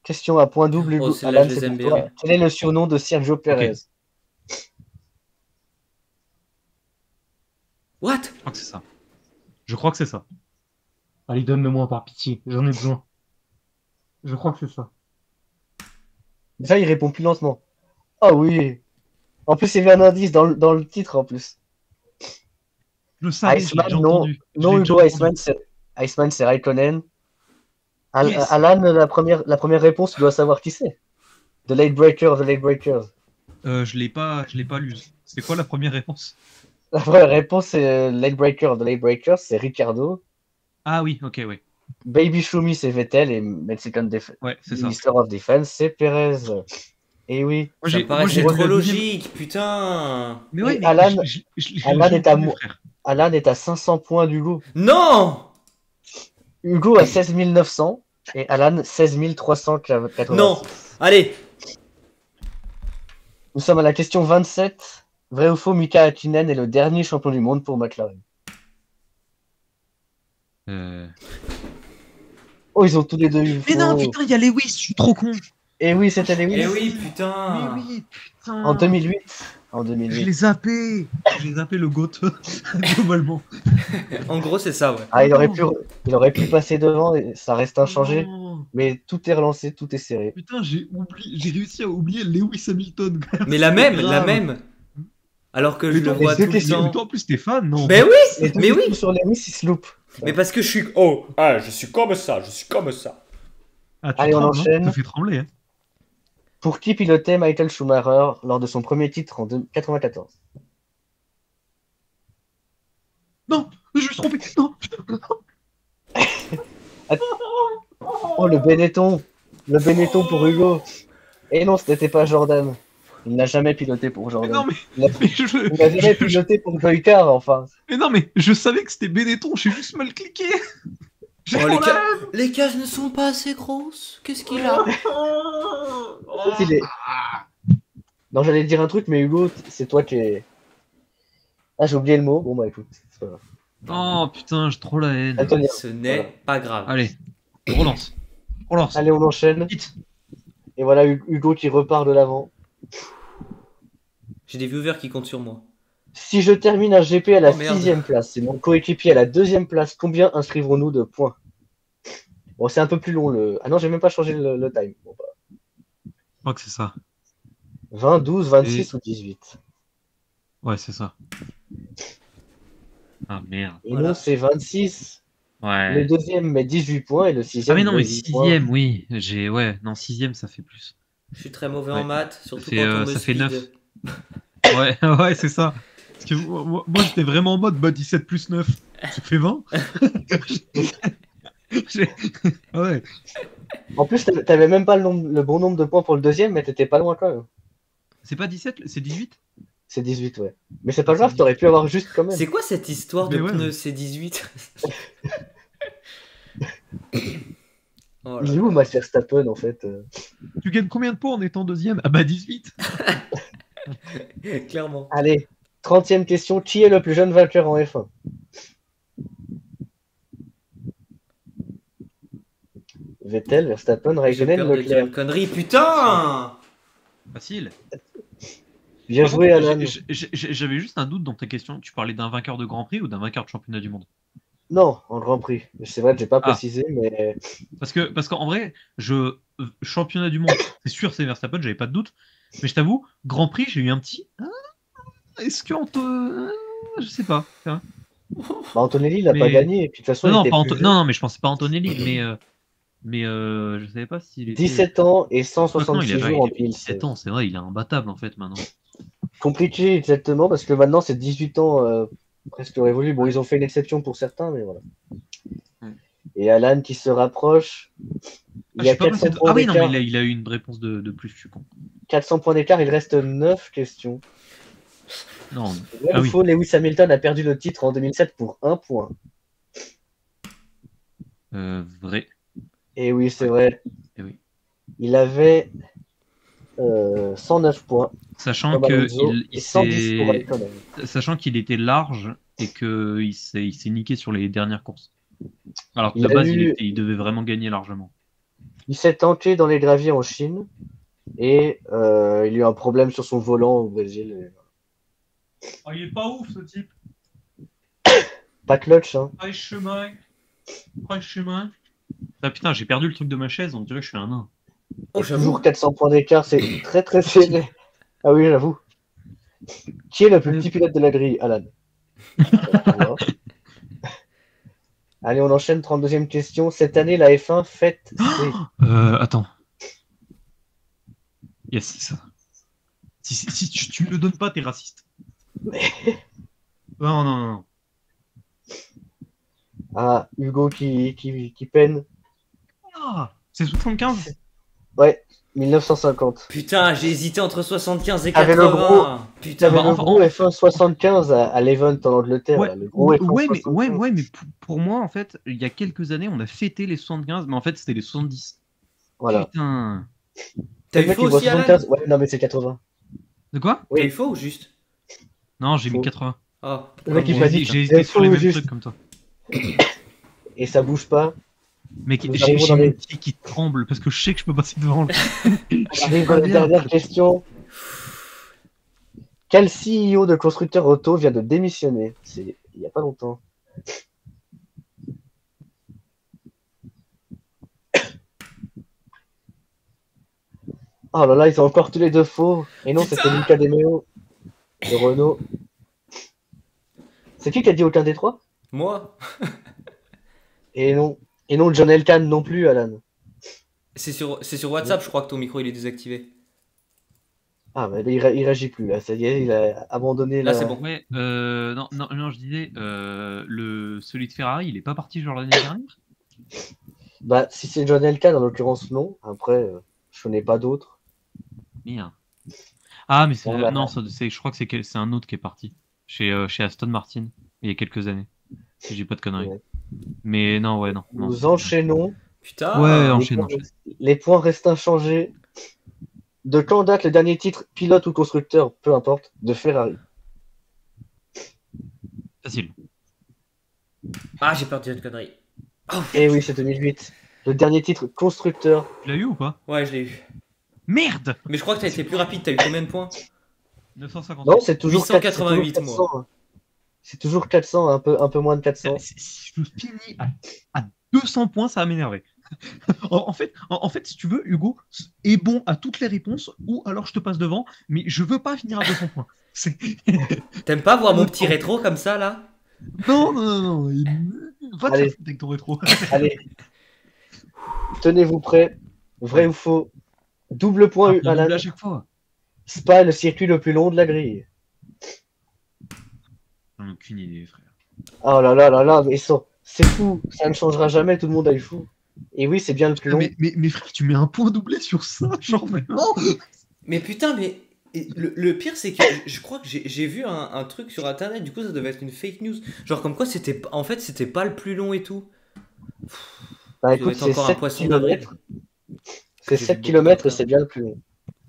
Question à point double, Hugo. Oh, celle-là, Alan, je les c'est aime pour toi. bien. Quel est le surnom de Sergio Perez? What? Je crois que c'est ça. Je crois que c'est ça. Allez, donne-le-moi par pitié. J'en ai besoin. Je crois que c'est ça. Déjà, il répond plus lentement. Ah oui. En plus, il y avait un indice dans le titre en plus. Je le savais, je l'ai Iceman, déjà non. entendu. Je Non, l'ai déjà Hugo, entendu. Iceman, c'est Raikkonen. Yes. Alan, la première réponse, tu dois savoir qui c'est. The Late Breaker, The Late Breakers. Je l'ai pas lu. C'était quoi la première réponse? La première réponse, c'est Late Breaker, The Late Breakers, c'est Ricardo. Ah oui, ok, ouais. Baby Shumi, c'est Vettel. Et Mexican Ouais, c'est ça. Minister of Defense, c'est Perez. Et oui. Moi, Ça me moi, paraissait j'ai trop la deuxième- logique, putain. Mais ouais, Et mais Alan- je Alan l'ai est à entendu, moi. frère. Alan est à 500 points d'Hugo. Non. Hugo a 16 900 et Alan 16 386. Non. Allez. Nous sommes à la question 27. Vrai ou faux, Mika Hakkinen est le dernier champion du monde pour McLaren. Oh, ils ont tous les deux eu Mais non, faux. putain, il y a Lewis, je suis trop con. Et oui, c'était Lewis. Eh oui, putain. Mais oui, putain. En 2008. En Je 2008. l'ai zappé. J'ai zappé le GOAT, globalement. En gros, c'est ça, ouais. Ah, il aurait pu passer devant et ça reste inchangé. Non. Mais tout est relancé, tout est serré. Putain, j'ai réussi à oublier Lewis Hamilton. quand même. Mais la C'est même, la grave. même. Alors que je Mais le toi, vois les tout deux le questions, Mais temps. toi, en plus, t'es fan, non? Mais oui. Et tout Mais oui. sur Lewis, il se loupe. Mais parce que je suis. Oh, ah, je suis comme ça, je suis comme ça. Ah, tu Allez, on trembles, hein. enchaîne. Ça fait trembler. Hein. Pour qui pilotait Michael Schumacher lors de son premier titre en 94? Non, je me suis trompé. Non. Oh, le Benetton. Le Benetton pour Hugo. Et non, ce n'était pas Jordan. Il n'a jamais piloté pour Mais Jordan. non, mais, Il a- mais je, Il n'a jamais piloté pour Joycar, enfin. mais non, mais je savais que c'était Benetton. J'ai juste mal cliqué. J'ai Oh, les, trop ca- la- les cages ne sont pas assez grosses. Qu'est-ce qu'il a? En fait, il est- Non, j'allais dire un truc, mais Hugo, c'est toi qui es. Ah, j'ai oublié le mot. Bon, bah écoute. C'est pas grave. Oh putain, j'ai trop la haine. Antonio. Ce n'est pas grave. Allez, relance. Relance. Allez, on enchaîne. Vite. Et voilà Hugo qui repart de l'avant. J'ai des viewers qui comptent sur moi. Si je termine un GP à la Oh, merde. 6e place et mon coéquipier à la 2e place, combien inscrivrons-nous de points? Bon, c'est un peu plus long le. Ah non, j'ai même pas changé le time. Bon, bah, Je crois que c'est ça. 20, 12, 26 ou 18. Ouais, c'est ça. Ah merde. Et Voilà. non, c'est 26. Le Ouais. deuxième met 18 points et le 6e Ah mais non, mais 18 points. sixième, oui. Ouais, non, sixième, ça fait plus. Je suis très mauvais Ouais. en maths, surtout fait, quand on me ça fait speed. 9. Ouais, ouais, c'est ça. Parce que moi, j'étais vraiment en mode, bah 17 plus 9, ça fait 20. J'ai- Ouais. En plus, t'avais même pas le bon nombre de points pour le deuxième, mais t'étais pas loin quand même. C'est pas 17, c'est 18? C'est 18, ouais. Mais c'est pas Ah, grave, c'est t'aurais pu avoir juste quand même. C'est quoi cette histoire de Mais ouais, pneus ouais. C18? Oh Il là est où là. Max Verstappen en fait Tu gagnes combien de points en étant deuxième? Ah bah 18. Clairement. Allez, 30e question. Qui est le plus jeune vainqueur en F1? Vettel, Verstappen, J'ai Raikkonen, peur de dire Leclerc. une connerie. Putain! Facile. Bien Par joué, contre, Alan. j'avais juste un doute dans ta question. Tu parlais d'un vainqueur de Grand Prix ou d'un vainqueur de championnat du monde? Non, en Grand Prix. C'est vrai que j'ai pas Ah. précisé, mais Parce qu'en vrai, championnat du monde, c'est sûr, c'est Verstappen, j'avais pas de doute. Mais je t'avoue, Grand Prix, j'ai eu un petit. Est-ce que je sais pas. Tu vois. bah, Antonelli, il a Mais- pas gagné. Et puis de toute façon, Non, il non, était pas plus jeune. non, mais je pensais pas Antonelli, mais je savais pas s'il était. 17 ans et Maintenant, 166 jours en il a 2016. 17 ans, c'est vrai, il est imbattable en fait maintenant. Compliqué exactement parce que maintenant c'est 18 ans presque révolu. Bon, ils ont fait une exception pour certains, mais voilà. Mm. Et Alan qui se rapproche. Il y a 400 points Ah oui, non, mais d'écart. il a eu une réponse de plus, je suis con. 400 points d'écart, il reste 9 questions. Non, Vrai ah ou oui. faux, Lewis Hamilton a perdu le titre en 2007 pour 1 point. Vrai. Et oui, c'est vrai. Eh oui. Il avait 109 points. Sachant Comme que Alonso, il et 110 pour s'est, Raikkonen. sachant qu'il était large et qu'il s'est niqué sur les dernières courses. Alors que Il de a base, eu- il devait vraiment gagner largement. Il s'est tanké dans les graviers en Chine et il a eu un problème sur son volant au Brésil. Oh, il est pas ouf ce type. Pas clutch, hein. Prends le chemin. Ah putain, j'ai perdu le truc de ma chaise, on dirait que je suis un nain. Oh, Et j'avoue. toujours 400 points d'écart, c'est très très serré. Ah oui, j'avoue. Qui est le plus petit pilote de la grille, Alan? Allez, on enchaîne, 32e question. Cette année, la F1 fête ses... Attends. Yes, c'est ça. Si tu me le donnes pas, t'es raciste. Non, non, non. Ah, Hugo qui peine. Ah, c'est 75? Ouais, 1950. Putain, j'ai hésité entre 75 et Avec le 80. Tu Putain, avais bah, le enfin, gros F1 75 à l'Event en Angleterre. Là, le gros F1 75. ouais, mais pour moi, en fait, il y a quelques années, on a fêté les 75, mais en fait, c'était les 70. Voilà. Putain. t'as Le eu mec, faux il voit aussi, Alan? 75. Ouais, non, mais c'est 80. De quoi? T'as Oui. eu faux ou juste? Non, j'ai mis Faux. 80. Oh, Le mec, il comme m'a moi. dit J'ai c'est hésité sur les faux, mêmes juste. trucs comme toi. Et ça bouge pas. Mec, Nous j'ai arrivons dans mon les- pied qui tremble parce que je sais que je peux passer devant le. On arrive dans la dernière question. Quel CEO de constructeur auto vient de démissionner? C'est il y a pas longtemps. Oh là là, ils ont encore tous les deux faux. Et non, c'était Luca De Meo de Renault. C'est qui a dit aucun des trois? Moi? Et non. Et non, John Elkann non plus, Alan. C'est sur WhatsApp, je crois que ton micro il est désactivé. Ah, mais il réagit plus, là. Ça y est, il a abandonné Là, la... c'est bon. Ouais, non, je disais, celui de Ferrari, il est pas parti genre l'année dernière? Bah, si c'est John Elkann, en l'occurrence, non. Après, je connais pas d'autres. Merde. Ah, mais Bon, bah, non, je crois que c'est un autre qui est parti chez Aston Martin il y a quelques années. Si j'ai pas de conneries. Ouais. Mais non, ouais, non. Nous enchaînons. Putain. Ouais, Les enchaîne, points- enchaîne. Les points restent inchangés. De quand date le dernier titre, pilote ou constructeur, peu importe, de Ferrari? Facile. Ah, j'ai peur de dire une connerie. Eh oui, c'est 2008. Le dernier titre, constructeur. Tu l'as eu ou pas? Ouais, je l'ai eu. Merde! Mais je crois que t'as été plus rapide, t'as eu combien de points? 950. Non, c'est toujours 888, 400, moi. C'est toujours 400, un peu moins de 400. Si je finis à 200 points, ça va m'énerver. En fait, si tu veux, Hugo est bon à toutes les réponses, ou alors je te passe devant, mais je veux pas finir à 200 points. T'aimes pas voir mon petit rétro comme ça, là? Non, non, non, non. Va te Allez. faire foutre avec ton rétro. Allez. Tenez-vous prêts. Vrai ou faux? Double point, Il double Alan. à chaque fois. Spa, le circuit le plus long de la grille. J'en ai aucune idée, frère. Oh là là là là, mais c'est fou. Ça ne changera jamais, tout le monde a eu fou. Et oui, c'est bien le plus long. Mais frère, tu mets un point doublé sur ça, genre vraiment. Mais putain, mais le pire, c'est que je crois que j'ai vu un truc sur internet, du coup, ça devait être une fake news. Genre, comme quoi, en fait, c'était pas le plus long et tout. Bah Ça doit écoute, être c'est encore un 7 poisson d'avril. km. C'est J'ai vu 7 beaucoup km et d'inter. c'est bien le plus long.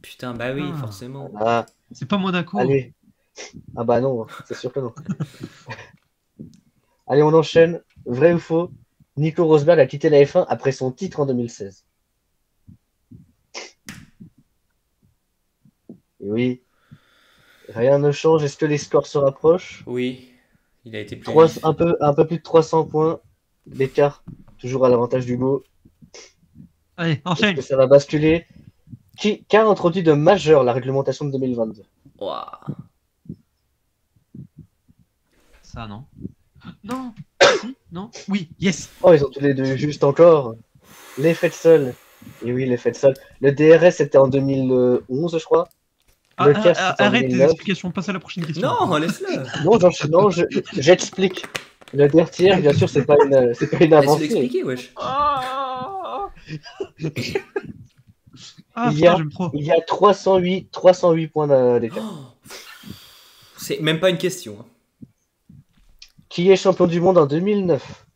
Putain, bah oui, Ah. forcément. Ah, C'est pas Monaco. allez. Ah bah non, c'est sûr que non. Allez, on enchaîne. Vrai ou faux? Nico Rosberg a quitté la F1 après son titre en 2016. Et oui, rien ne change. Est-ce que les scores se rapprochent? Oui, il a été plus vif. Un peu plus de 300 points d'écart, toujours à l'avantage d'Hugo. Allez, Est-ce enchaîne. que ça va basculer? Qui a introduit de majeur la réglementation de 2022? Ouah. Ça, non. Non. Si, non. Oui, yes. Oh, ils ont tous les deux juste encore. L'effet de sol. Et oui, l'effet de sol. Le DRS c'était en 2011, je crois. Le casque c'était en Arrête tes 2009. explications, passe à la prochaine question. Non, laisse-le. Non, j'explique. Le DRTR, bien sûr, c'est pas une Laisse-le avancée. expliquer, wesh. Ah, Il y putain, a- j'aime trop. Il y a 308 points d'écart. Oh. C'est même pas une question. Hein. Qui est champion du monde en 2009?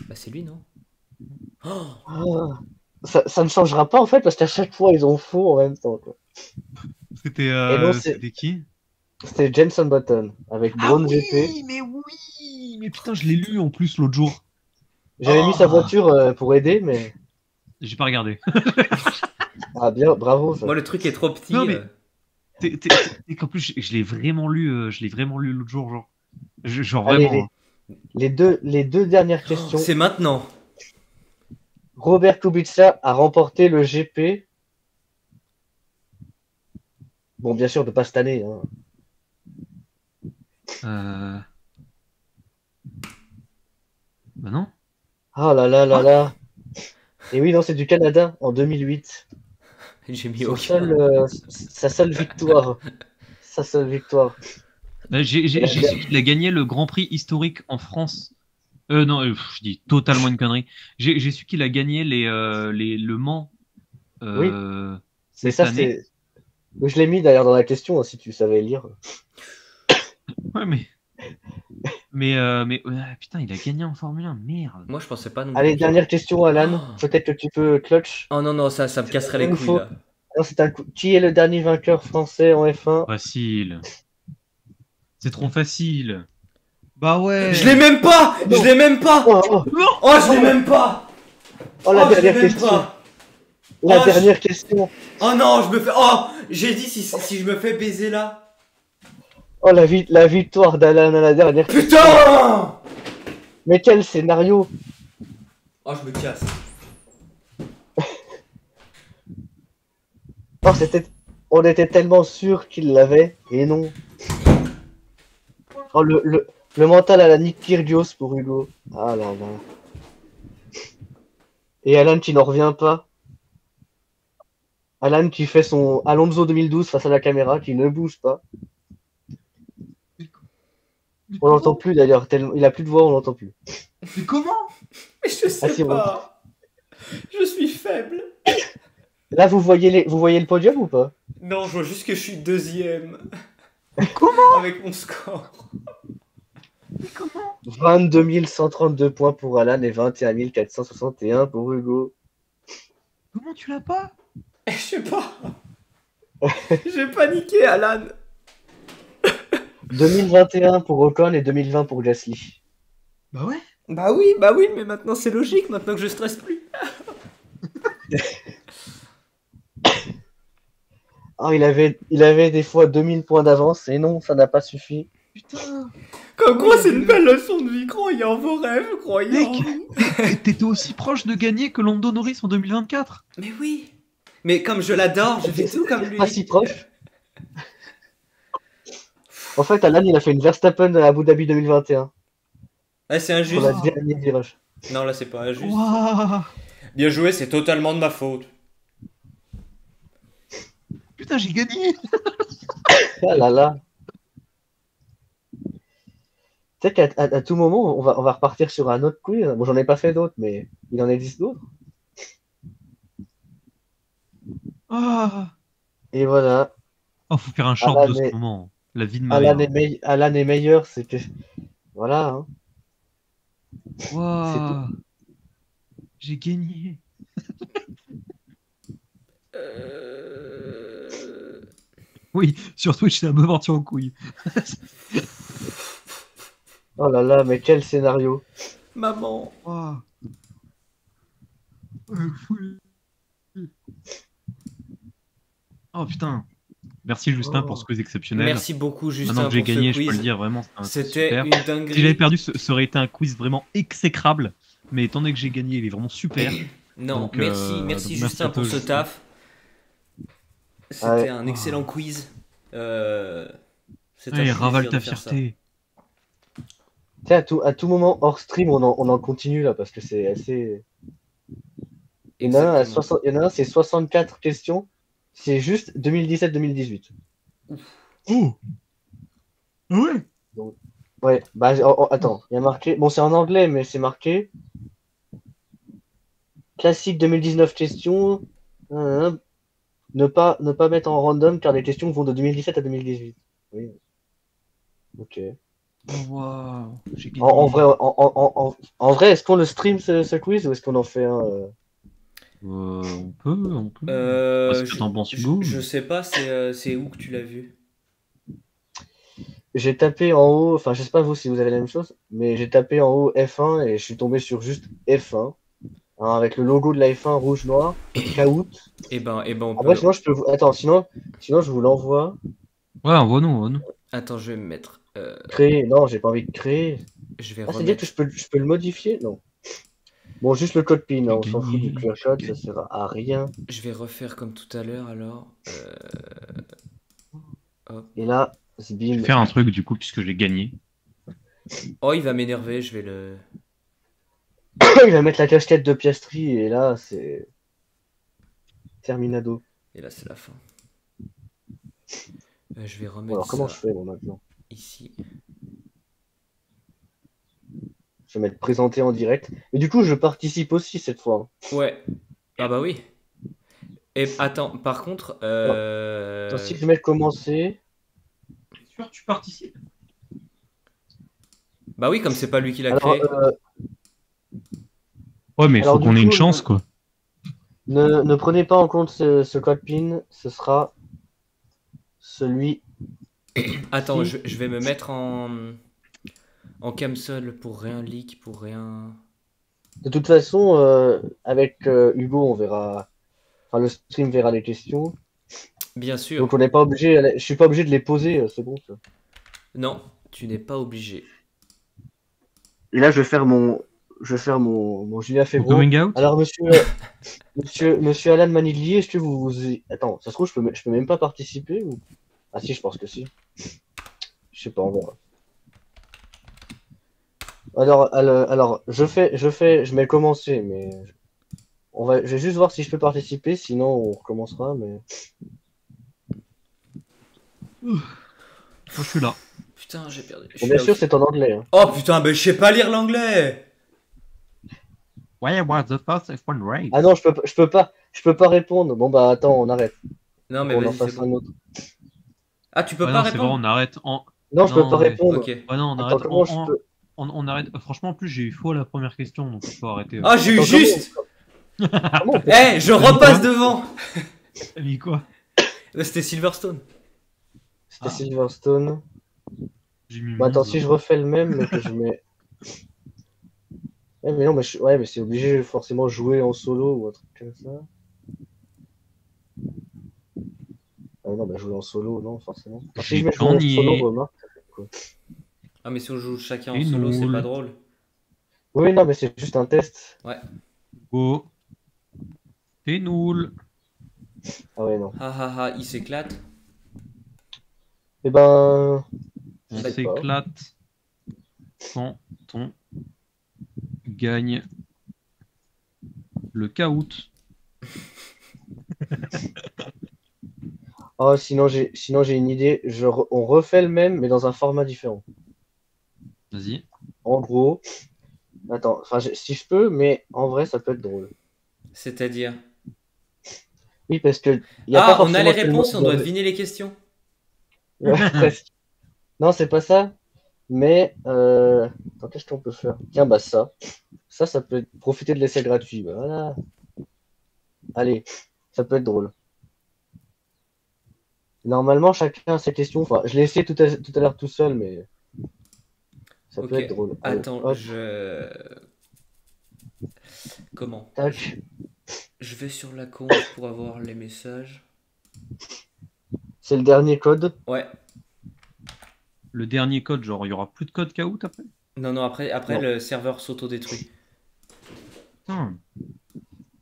Bah, c'est lui, non? Oh. Ah, ça ne changera pas en fait parce qu'à chaque fois ils ont faux en même temps, quoi. C'était Et non, c'était qui? c'était Jenson Button avec Brown GP. mais oui, mais putain, je l'ai lu en plus l'autre jour. J'avais mis sa Oh. voiture pour aider, mais J'ai pas regardé. ah bien, bravo. Ça. Moi, le truc est trop petit. Non, mais- Et qu'en plus, je l'ai vraiment lu, l'autre jour, genre. Genre Allez, vraiment. les deux dernières questions. C'est maintenant. Robert Kubica a remporté le GP. Bon, bien sûr, de pas cette année. Hein. Bah non. Ah là là là là. Et oui, non, c'est du Canada en 2008. J'ai mis Son aucun. sa seule victoire. Sa seule victoire. J'ai Et la su qu'il a gagné le Grand Prix historique en France. Non, je dis totalement une connerie. J'ai su qu'il a gagné les Le Mans Mais cette ça, année. c'est. Je l'ai mis d'ailleurs dans la question, hein, si tu savais lire. Ouais, mais ouais, putain, il a gagné en Formule 1, merde. Moi, je pensais pas non plus. Allez, dernière question, Alan. Oh. Peut-être que tu peux clutch. Oh non, non, ça me casserait les Une couilles fois. là. Non, c'est un coup. Qui est le dernier vainqueur français en F1? Facile. C'est trop facile. Bah ouais. Je l'ai même pas. Non. Je l'ai même pas. Oh, oh, Oh, je l'ai même pas. oh, la Oh, je l'ai dernière même question. pas. La Oh, dernière question. Oh non, je me fais. Oh, j'ai dit si je me fais baiser là. Oh, la victoire d'Alan à la dernière question. Putain. Mais quel scénario! Oh, je me casse. Oh, on était tellement sûr qu'il l'avait, et non. Oh, le mental à la Nick Kyrgios pour Hugo. Ah là là. Et Alan qui n'en revient pas. Alan qui fait son Alonso 2012 face à la caméra, qui ne bouge pas. On l'entend plus d'ailleurs, il a plus de voix, on l'entend plus. Mais comment? Mais je sais Ah, c'est bon. pas. Je suis faible. Là, vous voyez le podium ou pas? Non, je vois juste que je suis deuxième. Comment? Avec mon score. Mais comment? 22 132 points pour Alan et 21 461 pour Hugo. Comment tu l'as pas? Je sais pas. J'ai paniqué, Alan. 2021 pour Ocon et 2020 pour Gasly. Bah ouais. Bah oui, mais maintenant c'est logique, maintenant que je stresse plus. Oh, il avait des fois 2000 points d'avance, et non, ça n'a pas suffi. Putain. Comme Oui, quoi, c'est mais une le- belle leçon de vie. Croyez en vos rêves, croyez en Mec. vous. T'étais aussi proche de gagner que Lando Norris en 2024. Mais oui. Mais comme je l'adore, je fais tout comme lui. Pas si proche. En fait, Alan, il a fait une Verstappen à Abu Dhabi 2021 Ah, c'est pour injuste. la dernière virage. Non, là, c'est pas injuste. Waouh. Bien joué, c'est totalement de ma faute. Putain, j'ai gagné. Ah là là. sais qu'à tout moment, on va repartir sur un autre quiz. Bon, j'en ai pas fait d'autres, mais il en existe d'autres. Ah, Et voilà. oh, faut faire un short Alan de ce est, moment. La vie de ma mère. Alan est meilleur, c'est que. Voilà, hein. C'est tout. Waouh, j'ai gagné. Euh, Oui, sur Twitch, c'est un peu parti en couille. Oh là là, mais quel scénario. Maman. Waouh. Oui. Oh putain. Merci Justin pour ce Oh. quiz exceptionnel. Merci beaucoup, Maintenant Justin, que j'ai pour ce gagné, je peux le quiz. dire vraiment, c'était C'était super. une Si j'avais dinguerie. perdu, ça aurait été un quiz vraiment exécrable. Mais étant donné que j'ai gagné, il est vraiment super. Non, Donc, merci donc Justin à toi, pour ce Justin. taf. C'était Ouais. un excellent quiz. C'est un Allez, ravale plaisir ta de faire ça. fierté. Tu sais, à tout moment, hors stream, on en continue là, parce que c'est assez. Il y en a un, Exactement. il y en a un, c'est 64 questions. C'est juste 2017-2018. Oh! Ouais! Donc, ouais, bah, attends, il y a marqué. Bon, c'est en anglais, mais c'est marqué. Classique 2019 questions. Ne pas mettre en random car les questions vont de 2017 à 2018. Oui. Ok. Oh, waouh! J'ai En gagné. vrai, en vrai, est-ce qu'on le stream ce quiz ou est-ce qu'on en fait un On peut. Je sais pas ce que t'en penses, Hugo. Je sais pas, c'est où que tu l'as vu? J'ai tapé en haut, enfin, je sais pas vous si vous avez la même chose, mais j'ai tapé en haut F1 et je suis tombé sur juste F1, hein, avec le logo de la F1 rouge-noir, Kahoot. Eh ben, on Après, peut. sinon, je peux vous... Attends, sinon, je vous l'envoie. Ouais, envoie-nous. Attends, je vais me mettre. Créer. Non, j'ai pas envie de créer. Je vais Ah, c'est-à-dire que remettre. je peux le modifier? Non. Bon, juste le code PIN, hein, J'ai on s'en fout du gagné. QR code, ça sert à rien. Je vais refaire comme tout à l'heure alors. Hop. Et là, Je bim. vais faire un truc du coup, puisque j'ai gagné. Oh, il va m'énerver, je vais le. Il va mettre la casquette de Piastri et là, c'est terminado. Et là, c'est la fin. Je vais Bon, remettre alors, comment ça je fais, bon, maintenant? ici. Je vais mettre présenté en direct. Mais du coup, je participe aussi cette fois, hein. Ouais. Ah bah oui. Et attends, par contre. Attends, si je mets commencer. T'es sûr que tu participes? Bah oui, comme c'est pas lui qui l'a Alors, créé. Ouais, mais il alors faut du qu'on ait une coup, chance, quoi. ne prenez pas en compte ce code PIN, ce sera celui. Attends, Si. je vais me mettre en camsol pour rien leak, pour rien. De toute façon, avec Hugo, on verra. Enfin, le stream verra les questions. Bien sûr. Donc, on n'est pas obligé. Je suis pas obligé de les poser, c'est bon, ça. Non, tu n'es pas obligé. Et là, je vais faire mon Julien Au Febro. coming out? Alors, monsieur Alan Maniglier, est-ce que Attends, ça se trouve, je peux même pas participer ou... Ah si, je pense que si. Je sais pas, on verra. Alors, je mets commencer, mais je vais juste voir si je peux participer, sinon on recommencera, mais... Moi, je suis là. Putain, j'ai perdu. Je Bon, suis bien là sûr, aussi. c'est en anglais, hein. Oh putain, mais je sais pas lire l'anglais. Where was the first F1 race? Ah non, je peux pas répondre. Bon bah attends, on arrête. Non, mais On en vas-y, c'est fasse un bon. autre. Ah, tu peux Ouais, pas non, c'est vrai, répondre? on arrête en. Non, je peux pas Non, ouais. répondre. Ok. Ouais, non, on Attends, arrête comment je peux... on arrête. Franchement, en plus, j'ai eu faux à la première question, donc il faut arrêter. Ah, j'ai eu Attends, juste. comment on peut... Eh, je repasse devant. T'as mis quoi? C'était Silverstone. C'était Silverstone. J'ai mis Bah attends, Monza. si je refais le même, mais que je mets... mais non, ouais, mais c'est obligé forcément jouer en solo ou un truc comme ça. Ah non, bah jouer en solo, non, forcément. Alors, si J'ai je mets jouer en solo, gagné. remarque, ça fait quoi? Ah, mais si on joue chacun en Et solo, c'est nul. pas drôle. Oui, non, mais c'est juste un test. Ouais. Go. T'es nul. Ah ouais, non. Ha ha ha, il s'éclate. Eh ben... On Je sais pas. s'éclate quand on gagne le caout. Oh, sinon j'ai une idée. On refait le même, mais dans un format différent. Vas-y. En gros, attends, enfin, si je peux, mais en vrai, ça peut être drôle. C'est-à-dire. Oui, parce que il n'y a pas Ah, on a les forcément tellement réponses et on doit de... deviner les questions. Ouais, presque. Non, c'est pas ça. Mais, attends, qu'est-ce qu'on peut faire? Tiens, bah ça. Ça peut être... profiter de l'essai gratuit. Bah, voilà. Allez, ça peut être drôle. Normalement, chacun a ses questions. Enfin, je l'ai essayé tout à l'heure tout seul, mais ça peut Ok. être drôle. Allez, Attends, hop, je. Comment? tac. Je vais sur la conf pour avoir les messages. C'est le dernier code. Ouais. Le dernier code, genre, il y aura plus de code KO après? Non, non, après Non. le serveur s'auto-détruit. Putain,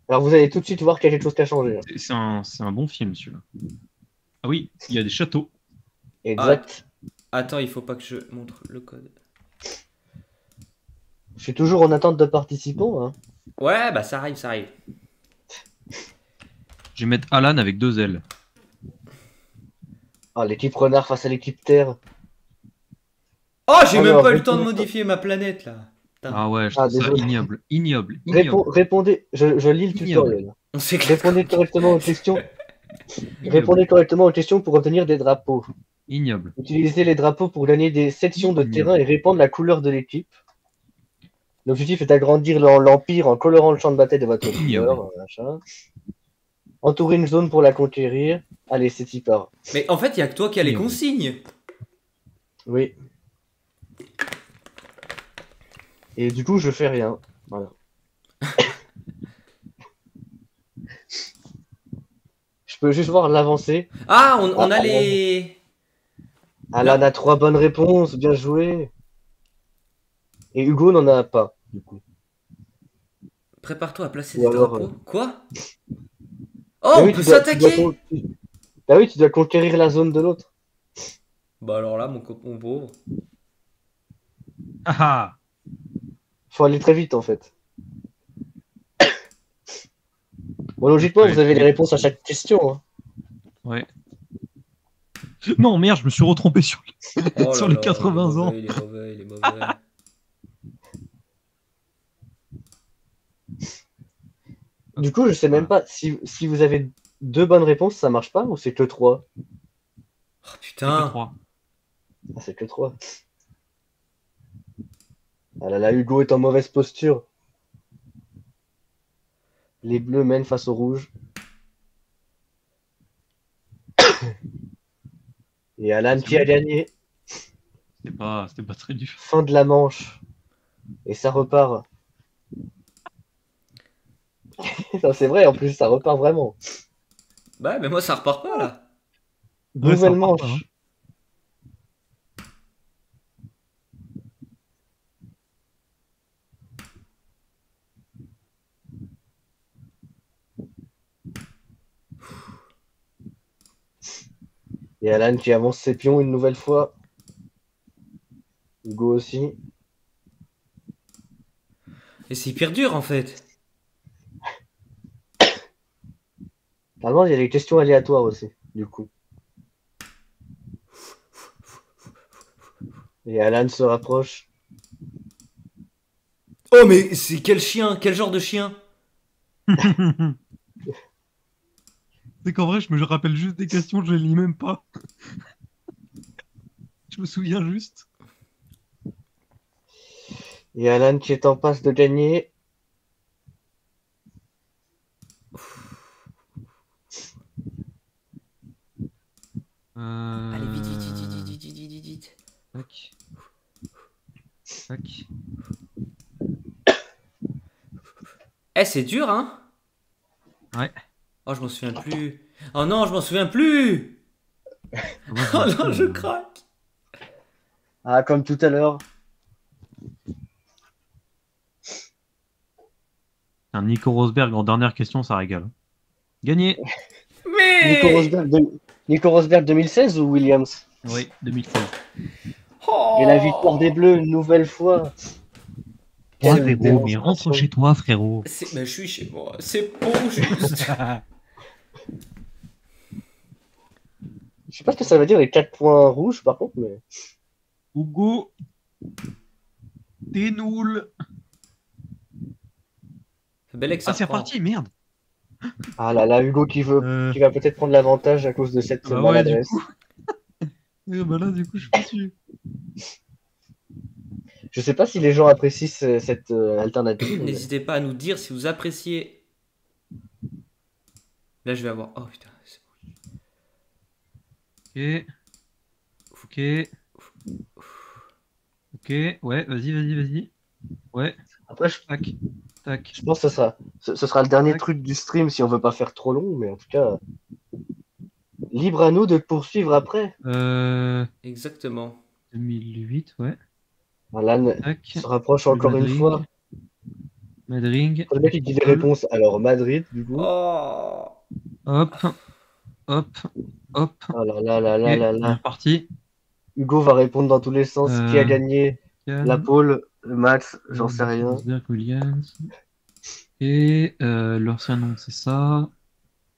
Alors, vous allez tout de suite voir qu'il y a quelque chose qui a changé, hein. c'est un bon film, celui-là. Ah oui, il y a des châteaux. Ah, Exact. attends, il faut pas que je montre le code. Je suis toujours en attente de participants, hein. Ouais, bah ça arrive, ça arrive. Je vais mettre Alan avec 2 L. Ah, l'équipe renard face à l'équipe terre. Oh, j'ai même Alors, pas eu le temps de répondez- modifier ma planète là. Putain, Ah ouais, je Ah, trouve ça désolé. ignoble. Ignoble. Ignoble. Répondez, je lis le Ignoble. tutoriel. on s'éclate. Répondez correctement aux questions. Ignoble. Répondez correctement aux questions pour obtenir des drapeaux. Ignoble. Utilisez les drapeaux pour gagner des sections de Ignoble. terrain et répandre la couleur de l'équipe. L'objectif est d'agrandir l'empire en colorant le champ de bataille de votre Ignoble. couleur. Machin. Entourer une zone pour la conquérir. Allez, c'est y part. Mais en fait, il y a que toi qui as les Ignoble. consignes. Oui. Et du coup, je fais rien. Voilà. Je peux juste voir l'avancée. Ah, on a Ah, les. Alan a 3 bonnes réponses, bien joué. Et Hugo n'en a pas, du coup. Prépare-toi à placer Ou des alors, drapeaux. Quoi? Oh, Mais on oui, peut tu dois s'attaquer. Bah oui, tu dois conquérir la zone de l'autre. Bah alors là, mon pauvre. Ah ah. Faut aller très vite, en fait. Bon, logiquement, vous avez les réponses à chaque question, hein. Ouais. Non, merde, je me suis retrompé sur, Oh sur là les là, 80 ans. il est mauvais, il est mauvais. Du coup, je sais même pas si vous avez 2 bonnes réponses, ça marche pas ou c'est que 3? Oh C'est que putain. 3. Ah, c'est que 3. Ah là là, Hugo est en mauvaise posture. Les bleus mènent face aux rouges. Et Alan qui a gagné. C'était pas très dur. Fin de la manche. Et ça repart. Non, c'est vrai, en plus, ça repart vraiment. Bah, mais moi ça repart pas là. Ouais, ça Nouvelle repart pas, hein. manche. Et Alan qui avance ses pions une nouvelle fois. Hugo aussi. Et c'est hyper dur en fait. Normalement, il y a les questions aléatoires aussi, du coup. Et Alan se rapproche. Oh, mais c'est quel chien? Quel genre de chien? C'est qu'en vrai, je me rappelle juste des questions, je les lis même pas. Je me souviens juste. Et Alan qui est en passe de gagner. Allez, vite, vite, vite, vite, vite, vite, vite, vite. Tac. Tac. Eh, c'est dur, hein? Ouais. Oh, je m'en souviens plus. Oh non, je m'en souviens plus. Moi, Oh je non, je craque. Ah, comme tout à l'heure. Un Nico Rosberg en dernière question, ça régale. Gagné. Nico Mais. Rosberg, Nico Rosberg 2016 ou Williams? Oui, 2016. Oh. Et la victoire des Bleus une nouvelle fois. Ouais, Quelle frérot, mais rentre démonstration. chez toi, frérot. Mais je suis chez moi. C'est bon, juste. Je sais pas ce que ça veut dire les 4 points rouges par contre, mais. Hugo. T'es nul. Bel ex, Ah, c'est reparti, merde. Ah là là, Hugo qui va peut-être prendre l'avantage à cause de cette Bah ouais, du maladresse. coup. Bah là, du coup, je suis dessus. Je sais pas si les gens apprécient cette alternative. mais- N'hésitez pas à nous dire si vous appréciez. Là, je vais avoir. Oh putain. Ok. Ok. Ok. Ouais, vas-y. Ouais. Après, Tac. Tac. je pense que ce sera le dernier Tac. truc du stream si on veut pas faire trop long, mais en tout cas, libre à nous de poursuivre après. Exactement. 2008, ouais. Alan Tac. se rapproche encore une fois. Madring. Le mec il dit les réponses. Alors Madrid, du coup. Oh. Hop. Hop. Hop. Oh là là là là Ok, là on est là. reparti. Hugo va répondre dans tous les sens. Qui a gagné la Calme. pole, le match, j'en sais rien. Dirk Williams. Et l'ancien nom, c'est ça.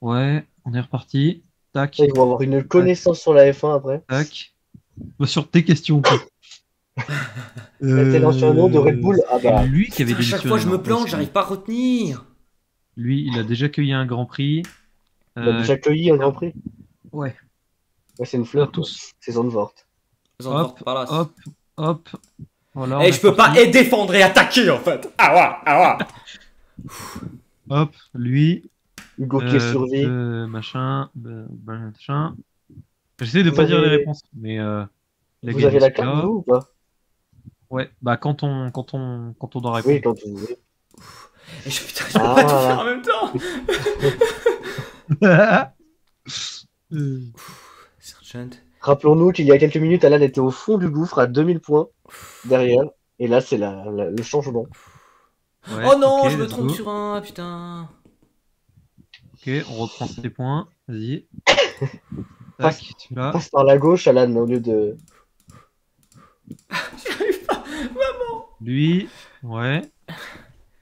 Ouais, on est reparti. Tac. Ils vont avoir une connaissance sur la F1 après. Tac. Bah, sur tes questions, quoi. C'était l'ancien nom de Red Bull. Ah bah, C'est lui qui avait Putain, à chaque fois, je me plante, j'arrive pas à retenir. Lui, il a déjà cueilli un Grand Prix. il a déjà cueilli un Grand Prix. Ouais. Ouais, c'est une fleur, Pas quoi. tous. C'est Zandvoort. Hop, hop, hop. Voilà, on Et est je peux pas reparti. et défendre et attaquer en fait. Ah ouais. Hop, lui. Hugo qui est survie. Machin. Machin. J'essaie de Vous pas dire les avez- réponses, mais il a Vous gagné avez la celui-là. carte, vous, ou pas? Ouais, bah quand on doit Oui, répondre. quand vous voulez. Et putain, je peux pas tout faire en même temps. Sergeant. Rappelons-nous qu'il y a quelques minutes, Alan était au fond du gouffre à 2000 points derrière. Et là, c'est le changement. Ouais, Oh non, ok, je me let's trompe go. sur un, putain. Ok, on reprend ses points. Vas-y. Tac, celui-là. Passe par la gauche, Alan, au lieu de. J'y arrive pas. Lui, ouais.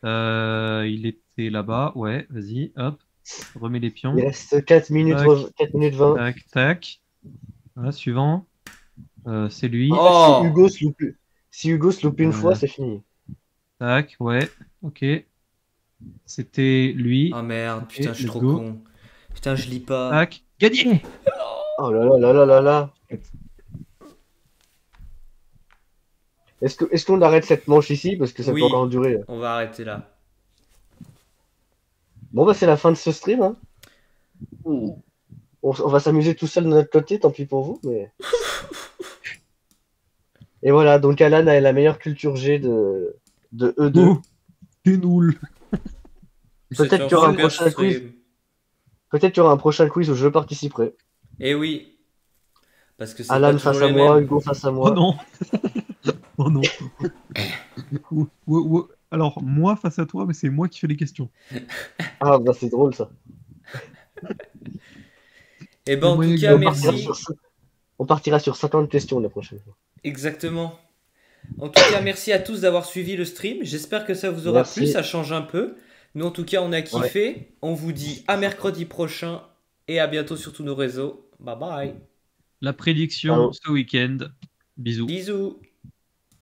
Il était là-bas, ouais, vas-y, hop. Remets les pions. Il reste 4 minutes, Tac. 4 minutes 20. Tac, tac. Voilà, suivant. C'est lui. Oh. Si Hugo se loupe une fois, c'est fini. Tac, ouais, ok. C'était lui. Oh merde, putain, je suis let's trop go. con. Putain, je lis pas. Tac, gagné. Oh là là là là là là. Est-ce qu'on arrête cette manche ici? Parce que ça Oui. peut encore durer. On va arrêter là. Bon, bah, c'est la fin de ce stream. Hein. On va s'amuser tout seul de notre côté, tant pis pour vous. Mais... Et voilà, donc Alan a la meilleure culture G de E2. Oh, t'es nul. Peut-être qu'il y aura un prochain quiz. Peut-être qu'il y aura un prochain quiz où je participerai. Eh oui. Parce que c'est Alan pas face toujours à les moi, mêmes. Hugo face à Oh moi. non. Oh non. Alors, moi face à toi, mais c'est moi qui fais les questions. Ah, bah c'est drôle ça. Eh ben, en moyen tout cas, que- merci. On partira sur 50 questions la prochaine fois. Exactement. En tout cas, merci à tous d'avoir suivi le stream. J'espère que ça vous aura Merci. plu, ça change un peu. Nous, en tout cas, on a kiffé. On vous dit à mercredi prochain et à bientôt sur tous nos réseaux. Bye bye. La prédiction Ciao. ce week-end. Bisous. Bisous.